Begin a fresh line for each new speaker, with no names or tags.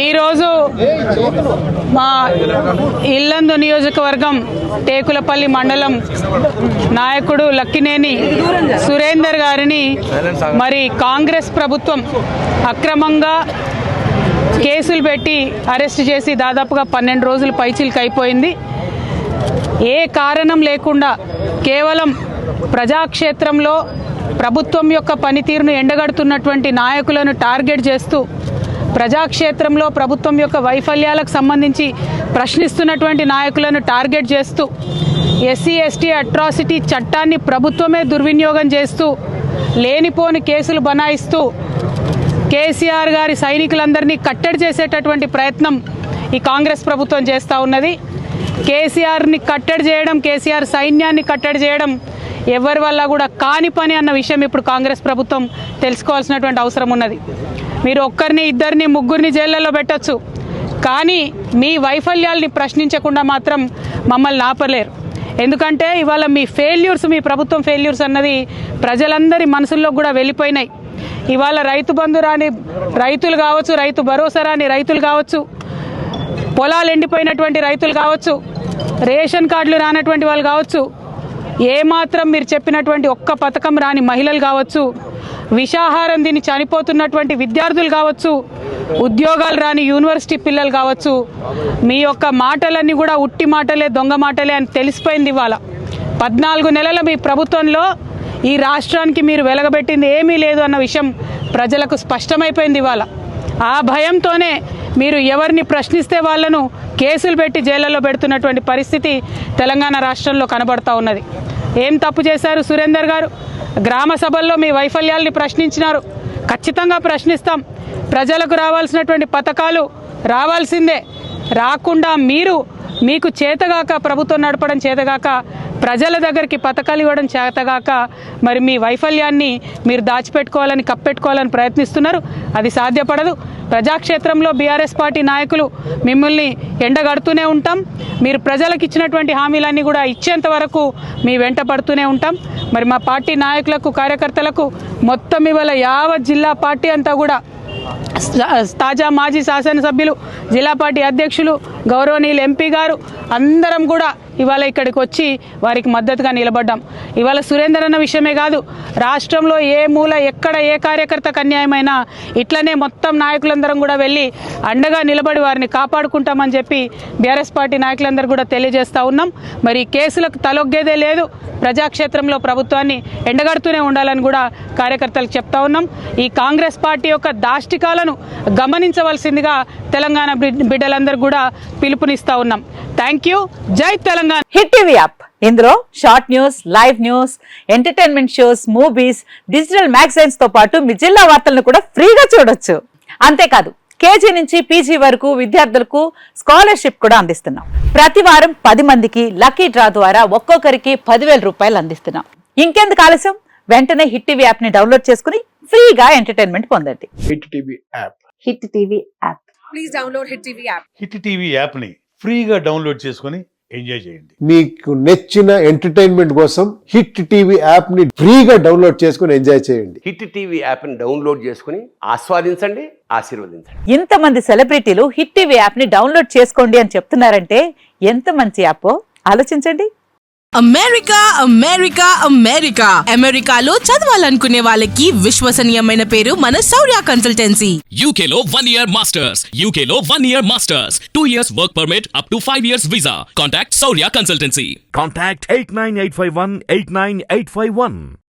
ఈరోజు మా ఇల్లందు నియోజకవర్గం టేకులపల్లి మండలం నాయకుడు లక్కినేని సురేందర్ గారిని మరి కాంగ్రెస్ ప్రభుత్వం అక్రమంగా కేసులు పెట్టి అరెస్ట్ చేసి దాదాపుగా 12 రోజులు పైచిలకు అయిపోయింది. ఏ కారణం లేకుండా కేవలం ప్రజాక్షేత్రంలో ప్రభుత్వం యొక్క పనితీరును ఎండగడుతున్నటువంటి నాయకులను టార్గెట్ చేస్తూ ప్రజాక్షేత్రంలో ప్రభుత్వం యొక్క వైఫల్యాలకు సంబంధించి ప్రశ్నిస్తున్నటువంటి నాయకులను టార్గెట్ చేస్తూ ఎస్సీ ఎస్టీ అట్రాసిటీ చట్టాన్ని ప్రభుత్వమే దుర్వినియోగం చేస్తూ లేనిపోని కేసులు బనాయిస్తూ కేసీఆర్ గారి సైనికులందరినీ కట్టడి చేసేటటువంటి ప్రయత్నం ఈ కాంగ్రెస్ ప్రభుత్వం చేస్తూ ఉన్నది. కేసీఆర్ని కట్టడి చేయడం, కేసీఆర్ సైన్యాన్ని కట్టడి చేయడం ఎవరి వల్ల కూడా కాని పని అన్న విషయం ఇప్పుడు కాంగ్రెస్ ప్రభుత్వం తెలుసుకోవాల్సినటువంటి అవసరం ఉన్నది. మీరు ఒక్కరిని, ఇద్దరిని, ముగ్గురిని జైళ్ళలో పెట్టచ్చు, కానీ మీ వైఫల్యాల్ని ప్రశ్నించకుండా మాత్రం మమ్మల్ని ఆపలేరు. ఎందుకంటే ఇవాళ మీ ఫెయిల్యూర్స్, మీ ప్రభుత్వం ఫెయిల్యూర్స్ అన్నది ప్రజలందరి మనసుల్లో కూడా వెళ్ళిపోయినాయి. ఇవాళ రైతు బంధు రాని రైతులు కావచ్చు, రైతు భరోసా రాని రైతులు కావచ్చు, పొలాలు ఎండిపోయినటువంటి రైతులు కావచ్చు, రేషన్ కార్డులు రానటువంటి వాళ్ళు కావచ్చు, ఏమాత్రం మీరు చెప్పినటువంటి ఒక్క పథకం రాని మహిళలు కావచ్చు, విషాహారం తిని చనిపోతున్నటువంటి విద్యార్థులు కావచ్చు, ఉద్యోగాలు రాని యూనివర్సిటీ పిల్లలు కావచ్చు, మీ యొక్క మాటలన్నీ కూడా ఉట్టి మాటలే, దొంగ మాటలే అని తెలిసిపోయింది. ఇవాళ 14 నెలల మీ ప్రభుత్వంలో ఈ రాష్ట్రానికి మీరు వెలగబెట్టింది ఏమీ లేదు అన్న విషయం ప్రజలకు స్పష్టమైపోయింది. ఇవాళ ఆ భయంతోనే మీరు ఎవరిని ప్రశ్నిస్తే వాళ్ళను కేసులు పెట్టి జైళ్ళలో పెడుతున్నటువంటి పరిస్థితి తెలంగాణ రాష్ట్రంలో కనబడతా ఉన్నది. ఏం తప్పు చేశారు సురేందర్ గారు? గ్రామ సభల్లో మీ వైఫల్యాల్ని ప్రశ్నించినారు. ఖచ్చితంగా ప్రశ్నిస్తాం. ప్రజలకు రావాల్సినటువంటి పథకాలు రావాల్సిందే. రాకుండా మీకు చేతగాక, ప్రభుత్వం నడపడం చేతగాక, ప్రజల దగ్గరికి పథకాలు ఇవ్వడం చేతగాక మరి మీ వైఫల్యాన్ని మీరు దాచిపెట్టుకోవాలని, కప్పెట్టుకోవాలని ప్రయత్నిస్తున్నారు. అది సాధ్యపడదు. ప్రజాక్షేత్రంలో బీఆర్ఎస్ పార్టీ నాయకులు మిమ్మల్ని ఎండగడుతూనే ఉంటాం. మీరు ప్రజలకు ఇచ్చినటువంటి హామీలన్నీ కూడా ఇచ్చేంత వరకు మీ వెంట పడుతూనే ఉంటాం. మరి మా పార్టీ నాయకులకు, కార్యకర్తలకు మొత్తం ఇవాళ యావత్ జిల్లా పార్టీ అంతా కూడా తాజా మాజీ శాసనసభ్యులు, జిల్లా పార్టీ అధ్యక్షులు, గౌరవనీయులు ఎంపీ గారు అందరం కూడా ఇవాళ ఇక్కడికి వచ్చి వారికి మద్దతుగా నిలబడ్డాం. ఇవాళ సురేందర్ అన్న విషయమే కాదు, రాష్ట్రంలో ఏ మూల ఎక్కడ ఏ కార్యకర్తకు అన్యాయమైనా ఇట్లనే మొత్తం నాయకులందరం కూడా వెళ్ళి అండగా నిలబడి వారిని కాపాడుకుంటామని చెప్పి బీఆర్ఎస్ పార్టీ నాయకులందరూ కూడా తెలియజేస్తూ ఉన్నాం. మరి కేసులకు తలొగ్గేదే లేదు. ప్రజాక్షేత్రంలో ప్రభుత్వాన్ని ఎండగడుతూనే ఉండాలని కూడా కార్యకర్తలకు చెప్తా ఉన్నాం. ఈ కాంగ్రెస్ పార్టీ యొక్క దాష్టికాలను గమనించవలసిందిగా తెలంగాణ బిడ్డలందరూ కూడా పిలుపునిస్తా ఉన్నాం. Thank you. జై తెలంగాణ.
హిట్ టీవీ యాప్, ఇందులో short news, live news, entertainment shows, movies, digital magazines తో పాటు మీ జిల్లా వార్తలను కూడా ఫ్రీగా చూడొచ్చు. అంతేకాదు కేజీ నుంచి పీజీ వరకు విద్యార్థులకు స్కాలర్షిప్ కూడా అందిస్తున్నాం. ప్రతి వారం 10 మందికి లక్కీ డ్రా ద్వారా ఒక్కొక్కరికి 10,000 రూపాయలు అందిస్తున్నాం. ఇంకెందుకు ఆలస్యం? వెంటనే హిట్ టీవీ యాప్ ని డౌన్లోడ్ చేసుకుని ఫ్రీగా ఎంటర్టైన్మెంట్ పొందండి.
Hit TV app.
Hit TV app.
Please download hit TV app.
Hit TV app ని ఫ్రీగా డౌన్లోడ్ చేసుకుని ఎంజాయ్ చేయండి.
మీకు నచ్చిన ఎంటర్టైన్మెంట్ కోసం హిట్ టీవీ యాప్ ని ఫ్రీగా డౌన్లోడ్ చేసుకుని ఎంజాయ్ చేయండి.
హిట్ టీవీ యాప్ ని డౌన్లోడ్ చేసుకుని ఆస్వాదించండి, ఆశీర్వదించండి.
ఇంతమంది సెలబ్రిటీలు హిట్ టీవీ యాప్ ని డౌన్లోడ్ చేసుకోండి అని చెప్తున్నారంటే ఎంత మంచి యాప్ ఆలోచించండి.
అమెరికా అమెరికా అమెరికా అమెరికాలో చదవాలనుకునే వాళ్ళకి విశ్వసనీయమైన పేరు మన శౌర్య కన్సల్టెన్సీ.
UK లో 1 year masters. UK లో 1 year masters. 2 years work permit up to 5 years visa. Contact Saurya Consultancy.
Contact 89851 89851.